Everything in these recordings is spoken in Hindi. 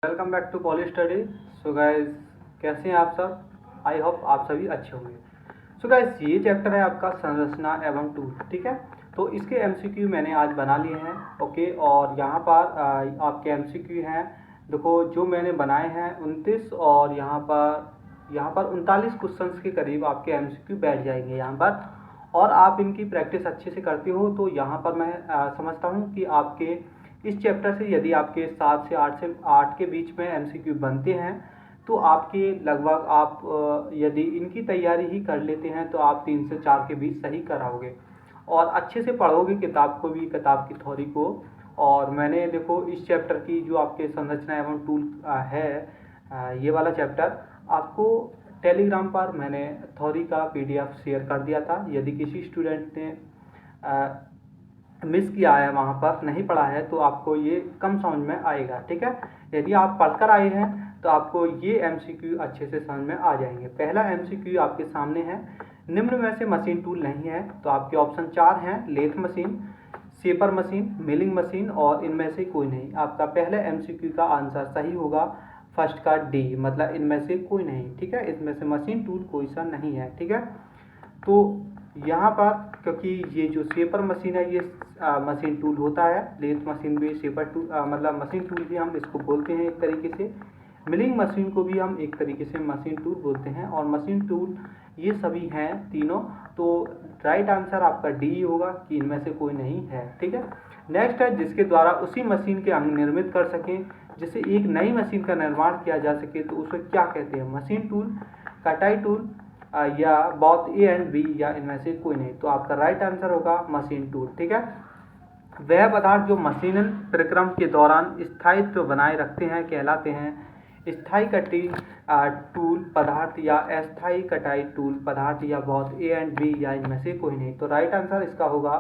Welcome back to poly study. So guys, कैसे हैं आप सब? आई होप आप सभी अच्छे होंगे। सो गाइस, ये चैप्टर है आपका संरचना एवं टूल। ठीक है, तो इसके एमसीक्यू मैंने आज बना लिए हैं। ओके, और यहाँ पर आपके एमसीक्यू हैं। देखो, जो मैंने बनाए हैं 29, और यहाँ पर 39 क्वेश्चंस के करीब आपके एमसीक्यू बैठ जाएंगे यहाँ पर। और आप इनकी प्रैक्टिस अच्छे से करते हो तो यहाँ पर मैं समझता हूँ कि आपके इस चैप्टर से यदि आपके 7 से 8 के बीच में एमसीक्यू बनते हैं तो आपके लगभग आप यदि इनकी तैयारी ही कर लेते हैं तो आप 3 से 4 के बीच सही कराओगे और अच्छे से पढ़ोगे किताब को भी, किताब की थ्योरी को। और मैंने देखो इस चैप्टर की जो आपके संरचना एवं टूल ये वाला चैप्टर आपको टेलीग्राम पर मैंने थ्योरी का पीडीएफ शेयर कर दिया था। यदि किसी स्टूडेंट ने मिस किया है, वहाँ पर नहीं पढ़ा है, तो आपको ये कम समझ में आएगा। ठीक है, यदि आप पढ़कर आए हैं तो आपको ये एमसीक्यू अच्छे से समझ में आ जाएंगे। पहला एमसीक्यू आपके सामने है, निम्न में से मशीन टूल नहीं है। तो आपके ऑप्शन 4 हैं, lathe machine, shaper machine, milling machine और इनमें से कोई नहीं। आपका पहले एमसीक्यू का आंसर सही होगा फर्स्ट का डी, मतलब इनमें से कोई नहीं। ठीक है, इसमें से मशीन टूल कोई सा नहीं है। ठीक है, तो यहाँ पर क्योंकि ये जो शेपर मशीन है ये मशीन टूल होता है, लेथ मशीन भी शेपर टूल मतलब मशीन टूल भी हम इसको बोलते हैं एक तरीके से। मिलिंग मशीन को भी हम एक तरीके से मशीन टूल बोलते हैं, और मशीन टूल ये सभी हैं तीनों। तो राइट आंसर आपका डी होगा कि इनमें से कोई नहीं है। ठीक है, नेक्स्ट है, जिसके द्वारा उसी मशीन के अंग निर्मित कर सकें जिससे एक नई मशीन का निर्माण किया जा सके, तो उसे क्या कहते हैं? मशीन टूल, कटाई टूल, या बोथ ए एंड बी, या इनमें से कोई नहीं। तो आपका राइट आंसर होगा मशीन टूल। ठीक है, वह पदार्थ जो मशीनन प्रक्रम के दौरान स्थायित्व बनाए रखते हैं कहलाते हैं स्थायी कटी टूल पदार्थ या अस्थायी कटाई टूल पदार्थ, या बोथ ए एंड बी, या इनमें से कोई नहीं। तो राइट आंसर इसका होगा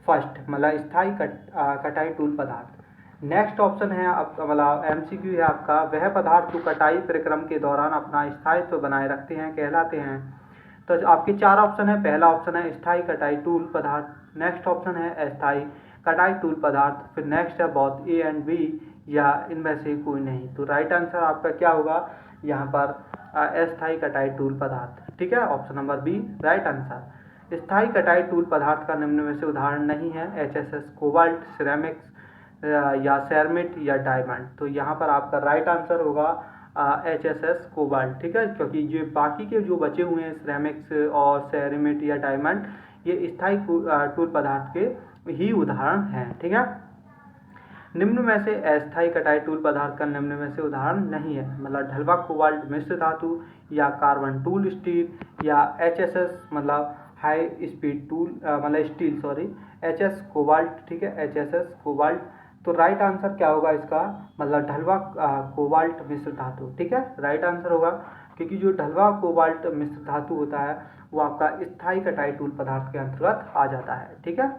फर्स्ट, मतलब स्थायी कटाई टूल पदार्थ। नेक्स्ट ऑप्शन है आपका, मतलब एमसीक्यू है आपका, वह पदार्थ जो कटाई प्रक्रम के दौरान अपना स्थायित्व बनाए रखते हैं कहलाते हैं। तो आपके 4 ऑप्शन है। पहला ऑप्शन है स्थायी कटाई टूल पदार्थ, नेक्स्ट ऑप्शन है अस्थायी कटाई टूल पदार्थ, फिर नेक्स्ट है बोथ ए एंड बी, या इनमें से कोई नहीं। तो राइट आंसर आपका क्या होगा यहाँ पर? अस्थायी कटाई टूल पदार्थ। ठीक है, option number B right answer. स्थायी कटाई टूल पदार्थ का निम्न में से उदाहरण नहीं है एचएसएस, कोबाल्ट, सिरेमिक्स, या सैरमिट, या डायमंड। तो यहाँ पर आपका राइट आंसर होगा एचएसएस कोबाल्ट। ठीक है, क्योंकि ये बाकी के जो बचे हुए हैं सिरेमिक्स और सैरमिट या डायमंड, ये स्थायी टूल पदार्थ के ही उदाहरण हैं। ठीक है, निम्न में से अस्थायी कटाई टूल पदार्थ का निम्न में से उदाहरण नहीं है, मतलब ढलवा कोबाल्ट मिश्र धातु, या कार्बन टूल स्टील, या एचएसएस मतलब हाई स्पीड टूल मतलब स्टील, सॉरी, एचएस कोबाल्ट। ठीक है, एचएसएस कोबाल्ट। तो राइट आंसर क्या होगा इसका? मतलब ढलवा कोबाल्ट मिश्र धातु। ठीक है, राइट आंसर होगा, क्योंकि जो ढलवा कोबाल्ट मिश्र धातु होता है वो आपका स्थायी कटाई टूल पदार्थ के अंतर्गत आ जाता है। ठीक है,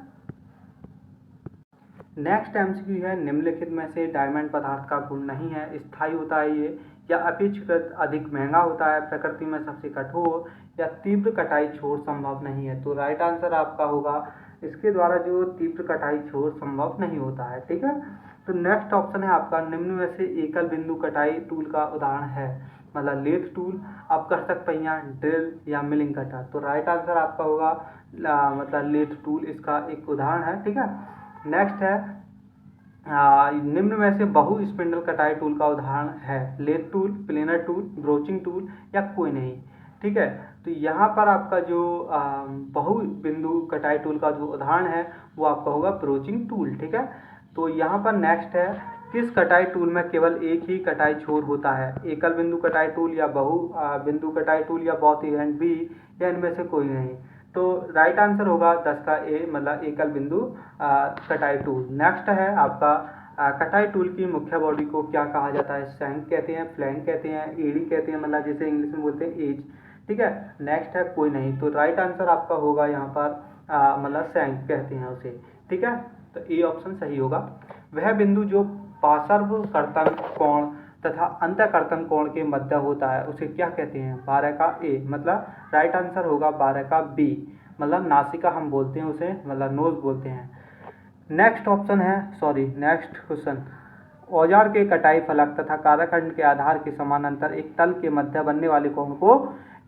नेक्स्ट एमसीक्यू है, निम्नलिखित में से डायमंड पदार्थ का गुण नहीं है, स्थायी होता है ये, या अपेक्षाकृत अधिक महंगा होता है, प्रकृति में सबसे कठोर, या तीव्र कटाई छोर संभव नहीं है। तो राइट आंसर आपका होगा इसके द्वारा जो तीव्र कटाई छोर संभव नहीं होता है। ठीक है, तो नेक्स्ट ऑप्शन है आपका, निम्न में से एकल बिंदु कटाई टूल का उदाहरण है, मतलब लेथ टूल, अपकर्षक पहिया, ड्रिल, या मिलिंग कटर। तो राइट आंसर आपका होगा मतलब लेथ टूल इसका एक उदाहरण है। ठीक है, नेक्स्ट है, निम्न में से बहु स्पिंडल कटाई टूल का उदाहरण है lathe tool, planer tool, broaching tool, या कोई नहीं। ठीक है, तो यहाँ पर आपका जो बहु बिंदु कटाई टूल का जो उदाहरण है वो आपका होगा ब्रोचिंग टूल। ठीक है, तो यहाँ पर नेक्स्ट है, किस कटाई टूल में केवल एक ही कटाई छोर होता है? एकल बिंदु कटाई टूल, या बहु बिंदु कटाई टूल, या बोथ ए एंड बी, या इनमें से कोई नहीं। तो राइट आंसर होगा 10 का ए, मतलब एकल बिंदु कटाई टूल। नेक्स्ट है आपका, कटाई टूल की मुख्य बॉडी को क्या कहा जाता है? शैंक कहते हैं, फ्लैंक कहते हैं, एड़ी कहते हैं, मतलब जैसे इंग्लिश में बोलते हैं एज। ठीक है, नेक्स्ट है कोई नहीं। तो राइट आंसर आपका होगा यहाँ पर मतलब शैंक कहते हैं उसे। ठीक है, तो ए ऑप्शन सही होगा। वह बिंदु जो पार्श्व कर्तन कोण तथा अंतःकर्तन कोण के मध्य होता है उसे क्या कहते हैं? 12 का ए, मतलब राइट आंसर होगा 12 का बी, मतलब नासिका हम बोलते हैं उसे, मतलब नोज बोलते हैं। नेक्स्ट ऑप्शन है, सॉरी नेक्स्ट क्वेश्चन, औजार के कटाई फलक तथा काराखंड के आधार के समानांतर एक तल के मध्य बनने वाले कोण को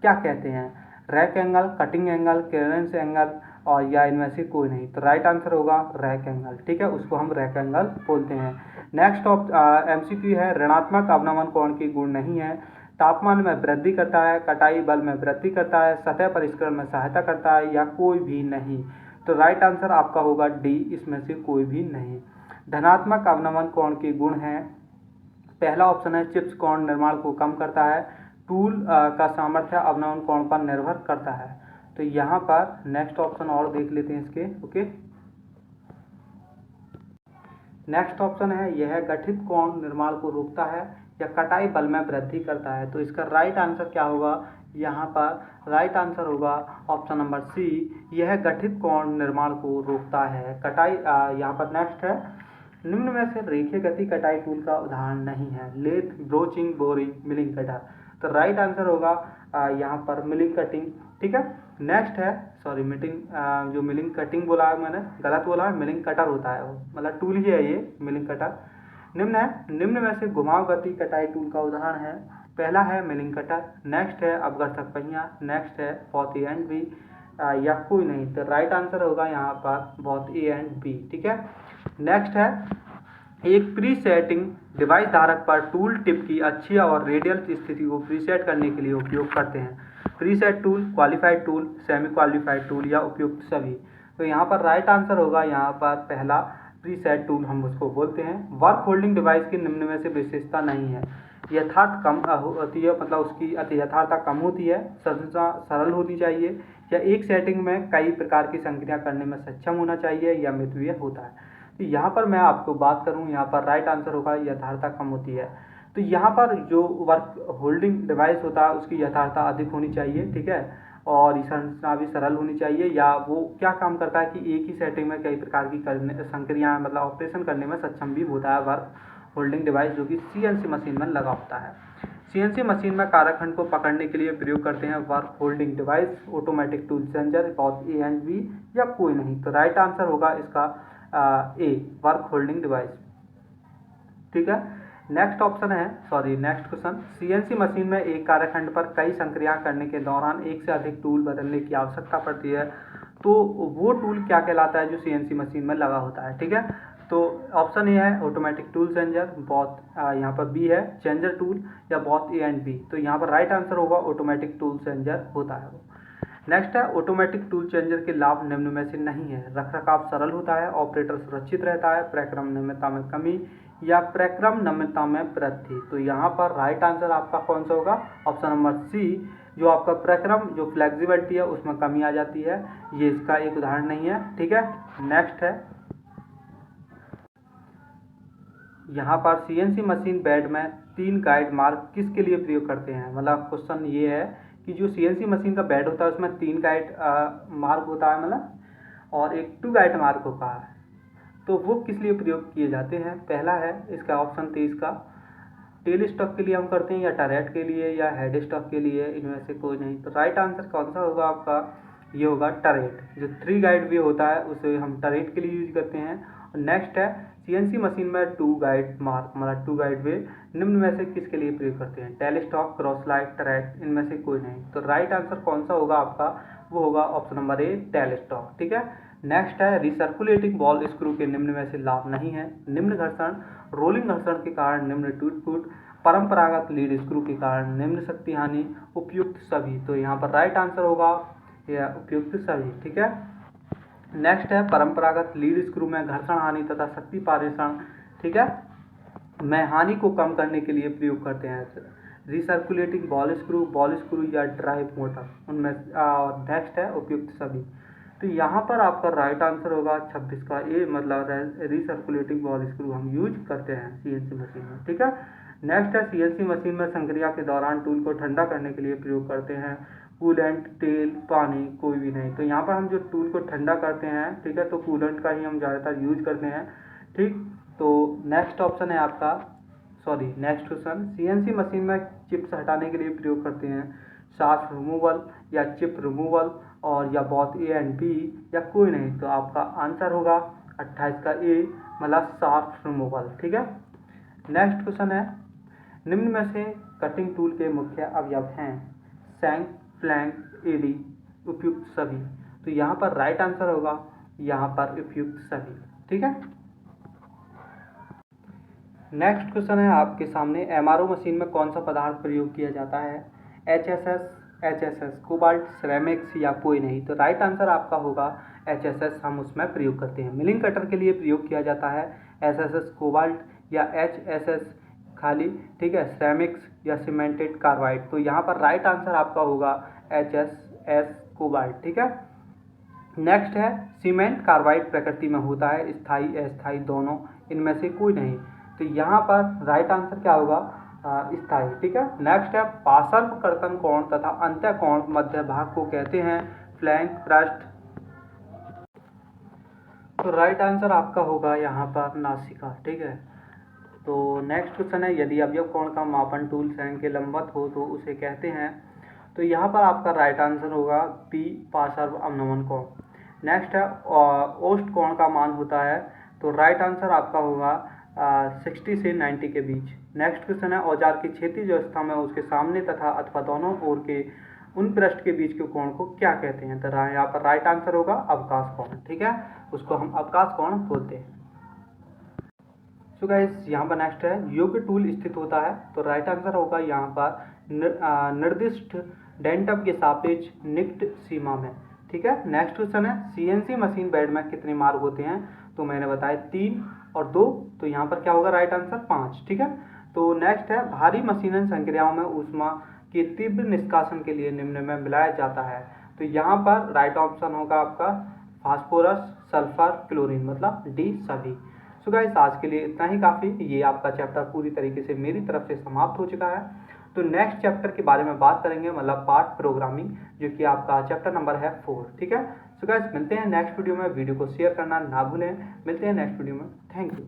क्या कहते हैं? Rack angle, cutting angle, clearance angle और या इनमें से कोई नहीं। तो राइट आंसर होगा रैक एंगल, ठीक है, उसको हम रैक एंगल बोलते हैं। नेक्स्ट MCQ है, ऋणात्मक अवनमन कोण की गुण नहीं है। तापमान में वृद्धि करता है, कटाई बल में वृद्धि करता है, सतह परिष्करण में सहायता करता है या कोई भी नहीं। तो राइट आंसर आपका होगा डी, इसमें से कोई भी नहीं। धनात्मक अवनमन कोण के गुण हैं, पहला ऑप्शन है चिप्स कोण निर्माण को कम करता है, टूल का सामर्थ्य अवनमन कोण पर निर्भर करता है। तो यहाँ पर नेक्स्ट ऑप्शन और देख लेते हैं इसके। ओके, नेक्स्ट ऑप्शन है यह गठित कोण निर्माण को रोकता है या कटाई बल में वृद्धि करता है। तो इसका राइट आंसर क्या होगा? यहाँ पर राइट आंसर होगा ऑप्शन नंबर सी, यह गठित कोण निर्माण को रोकता है। कटाई यहाँ पर नेक्स्ट है, निम्न में से रेखीय गति कटाई टूल का उदाहरण नहीं है। Lathe, broaching, boring, milling cutter. तो राइट आंसर होगा यहाँ पर मिलिंग कटिंग, ठीक है। नेक्स्ट है, सॉरी मीटिंग जो मिलिंग कटिंग बोला है मैंने गलत बोला है, मिलिंग कटर होता है वो, मतलब टूल ही है ये मिलिंग कटर। निम्न है, निम्न में से घुमाव गति कटाई टूल का उदाहरण है, पहला है मिलिंग कटर, नेक्स्ट है अपघर्षक पहिया, नेक्स्ट है बोथ ए एंड बी या कोई नहीं। तो राइट आंसर होगा यहाँ पर बोथ ए एंड बी, ठीक है। नेक्स्ट है, एक प्री सेटिंग डिवाइस धारक पर टूल टिप की अक्षीय और रेडियल स्थिति को प्रीसेट करने के लिए उपयोग करते हैं। Preset tool, qualified tool, semi qualified tool या उपयुक्त सभी। तो यहाँ पर राइट आंसर होगा यहाँ पर पहला, प्रीसेट टूल हम उसको बोलते हैं। वर्क होल्डिंग डिवाइस की निम्न में से विशेषता नहीं है, यथार्थ कम होती है, मतलब उसकी अति यथार्थता कम होती है, संरचना सरल होनी चाहिए, या एक सेटिंग में कई प्रकार की संक्रिया करने में सक्षम होना चाहिए, या मितव्यय होता है। तो यहाँ पर मैं आपको बात करूँ, यहाँ पर राइट आंसर होगा यथार्थता कम होती है। तो यहाँ पर जो वर्क होल्डिंग डिवाइस होता है उसकी यथार्थता अधिक होनी चाहिए, ठीक है, और संरचना भी सरल होनी चाहिए, या वो क्या काम करता है कि एक ही सेटिंग में कई प्रकार की संक्रियाएं मतलब ऑपरेशन करने में सक्षम भी होता है वर्क होल्डिंग डिवाइस, जो कि CNC मशीन में लगा होता है। CNC मशीन में काराखंड को पकड़ने के लिए प्रयोग करते हैं work holding device, automatic tool changer, both A and B या कोई नहीं। तो राइट आंसर होगा इसका ए, वर्क होल्डिंग डिवाइस, ठीक है। नेक्स्ट ऑप्शन है, sorry next question, CNC machine में एक काराखंड पर कई संक्रियाएं करने के दौरान एक से अधिक टूल बदलने की आवश्यकता पड़ती है, तो वो टूल क्या कहलाता है जो CNC मशीन में लगा होता है, ठीक है। तो ऑप्शन ए है ऑटोमेटिक टूल चेंजर, बोथ यहाँ पर बी है चेंजर टूल, या बोथ ए एंड बी। तो यहाँ पर राइट आंसर होगा ऑटोमेटिक टूल चेंजर होता है वो। नेक्स्ट है, ऑटोमेटिक टूल चेंजर के लाभ निम्न में से नहीं है। रखरखाव सरल होता है, ऑपरेटर सुरक्षित रहता है, प्रक्रम नम्यता में कमी या प्रक्रम नम्यता में वृद्धि। तो यहाँ पर राइट आंसर आपका कौन सा होगा? ऑप्शन नंबर सी, जो आपका प्रक्रम जो फ्लेक्सिबिलिटी है उसमें कमी आ जाती है, ये इसका एक उदाहरण नहीं है, ठीक है। नेक्स्ट है, यहाँ पर CNC मशीन बेड में 3 गाइड मार्क किसके लिए प्रयोग करते हैं? मतलब क्वेश्चन ये है कि जो CNC मशीन का बेड होता है उसमें 3 गाइड मार्क होता है, मतलब, और एक 2 गाइड मार्क होता है, तो वो किस लिए प्रयोग किए जाते हैं? पहला है इसका ऑप्शन 23 का, टेल स्टॉक के लिए हम करते हैं, या टरेट के लिए, या हेड स्टॉक के लिए, इनमें से कोई नहीं। तो राइट आंसर कौन सा होगा आपका? ये होगा टरेट, जो 3 गाइड वे होता है उसे हम टरेट के लिए यूज करते हैं। नेक्स्ट है, CNC मशीन में 2 गाइड मार्क मतलब 2 गाइड वे निम्न में से किसके लिए प्रयोग करते हैं? Tell stock, cross light, turret, इनमें से कोई नहीं। तो राइट आंसर कौन सा होगा आपका? वो होगा option number A, tell stock, ठीक है। नेक्स्ट है, रिसर्कुलेटिंग बॉल स्क्रू के निम्न में से लाभ नहीं है। निम्न घर्षण, रोलिंग घर्षण के कारण निम्न टूट, परंपरागत लीड स्क्रू के कारण निम्न शक्ति हानि, उपयुक्त सभी। तो यहाँ पर राइट आंसर होगा या उपयुक्त सभी, ठीक है। नेक्स्ट है, परंपरागत लीड स्क्रू में घर्षण हानि तथा शक्ति पारेषण, ठीक है, में हानि को कम करने के लिए प्रयोग करते हैं रिसर्कुलेटिंग बॉल स्क्रू या ड्राइव मोटर, उनमें। नेक्स्ट है उपयुक्त सभी। तो यहाँ पर आपका राइट आंसर होगा 26 का ए, मतलब रिसर्कुलेटिंग बॉल स्क्रू हम यूज करते हैं CNC मशीन में, ठीक है। नेक्स्ट है, CNC मशीन में संक्रिया के दौरान टूल को ठंडा करने के लिए प्रयोग करते हैं कूलेंट, तेल, पानी, कोई भी नहीं। तो यहाँ पर हम जो टूल को ठंडा करते हैं, ठीक है, तो कूलेंट का ही हम ज़्यादातर यूज करते हैं, ठीक। तो नेक्स्ट ऑप्शन है आपका, sorry next question, CNC machine में चिप्स हटाने के लिए प्रयोग करते हैं शाफ्ट रिमूवल या चिप रिमूवल, और या बोथ ए एंड बी या कोई नहीं। तो आपका आंसर होगा 28 का ए, मतलब शाफ्ट रिमूवल, ठीक है। नेक्स्ट क्वेश्चन है, निम्न में से कटिंग टूल के मुख्य अवयव हैं? शैंक, फ्लैंक, एडी, उपयुक्त सभी। तो यहाँ पर राइट आंसर होगा यहाँ पर उपयुक्त सभी। ठीक है। नेक्स्ट क्वेश्चन है आपके सामने, एमआरओ मशीन में कौन सा पदार्थ प्रयोग किया जाता है? HSS, कोबाल्ट, सिरेमिक्स या कोई नहीं। तो राइट आंसर आपका होगा HSS, हम उसमें प्रयोग करते हैं। मिलिंग कटर के लिए प्रयोग किया जाता है SSS कोबाल्ट या HSS खाली, ठीक है, सिरेमिक्स या सीमेंटेड कार्बाइड। तो यहाँ पर राइट आंसर आपका होगा HSS कोबाल्ट। ठीक है। नेक्स्ट है, सीमेंट कार्बाइड प्रकृति में होता है स्थायी अस्थायी दोनों, इनमें से कोई नहीं। तो यहाँ पर राइट आंसर क्या होगा? स्थायी। ठीक है। नेक्स्ट है, पार्श्व कर्तन कोण तथा अंत्य कोण मध्य भाग को कहते हैं फ्लैंक, पृष्ठ। तो राइट आंसर आपका होगा यहाँ पर नासिका। ठीक है। तो नेक्स्ट क्वेश्चन है, यदि अवयव कोण का मापन टूल शैंक के लंबवत हो तो उसे कहते हैं? तो यहाँ पर आपका राइट आंसर होगा P, पार्श्व अवनमन कोण। नेक्स्ट है, औष्ठ कोण का मान होता है, तो राइट आंसर आपका होगा 60 से 90 के बीच। नेक्स्ट क्वेश्चन है, औजार की क्षैतिज अवस्था में उसके सामने तथा अथवा दोनों ओर के उन पृष्ठ के बीच के कोण को क्या कहते हैं? तो यहाँ पर राइट आंसर होगा अवकाश कोण। ठीक है, उसको हम अवकाश कोण बोलते हैं। सो गाइस, यहाँ पर नेक्स्ट है, योग्य टूल स्थित होता है, तो राइट आंसर होगा यहाँ पर निर्दिष्ट डेंटम के सापेक्ष निकट सीमा में। ठीक है। नेक्स्ट क्वेश्चन है, CNC मशीन बेड में कितने मार्ग होते हैं? तो मैंने बताया 3 और 2, तो यहाँ पर क्या होगा? Right answer 5। ठीक है। तो नेक्स्ट है, भारी मशीनन संक्रियाओं में ऊष्मा के तीव्र निष्कासन के लिए निम्न में मिलाया जाता है। तो यहाँ पर राइट ऑप्शन होगा आपका फास्फोरस, सल्फर, क्लोरीन, मतलब डी सभी। सो गाइस, आज के लिए इतना ही काफ़ी। ये आपका चैप्टर पूरी तरीके से मेरी तरफ से समाप्त हो चुका है। तो नेक्स्ट चैप्टर के बारे में बात करेंगे, मतलब पार्ट प्रोग्रामिंग, जो कि आपका चैप्टर नंबर है 4। ठीक है। सो गाइस, मिलते हैं नेक्स्ट वीडियो में। वीडियो को शेयर करना ना भूलें। मिलते हैं नेक्स्ट वीडियो में। Thank you.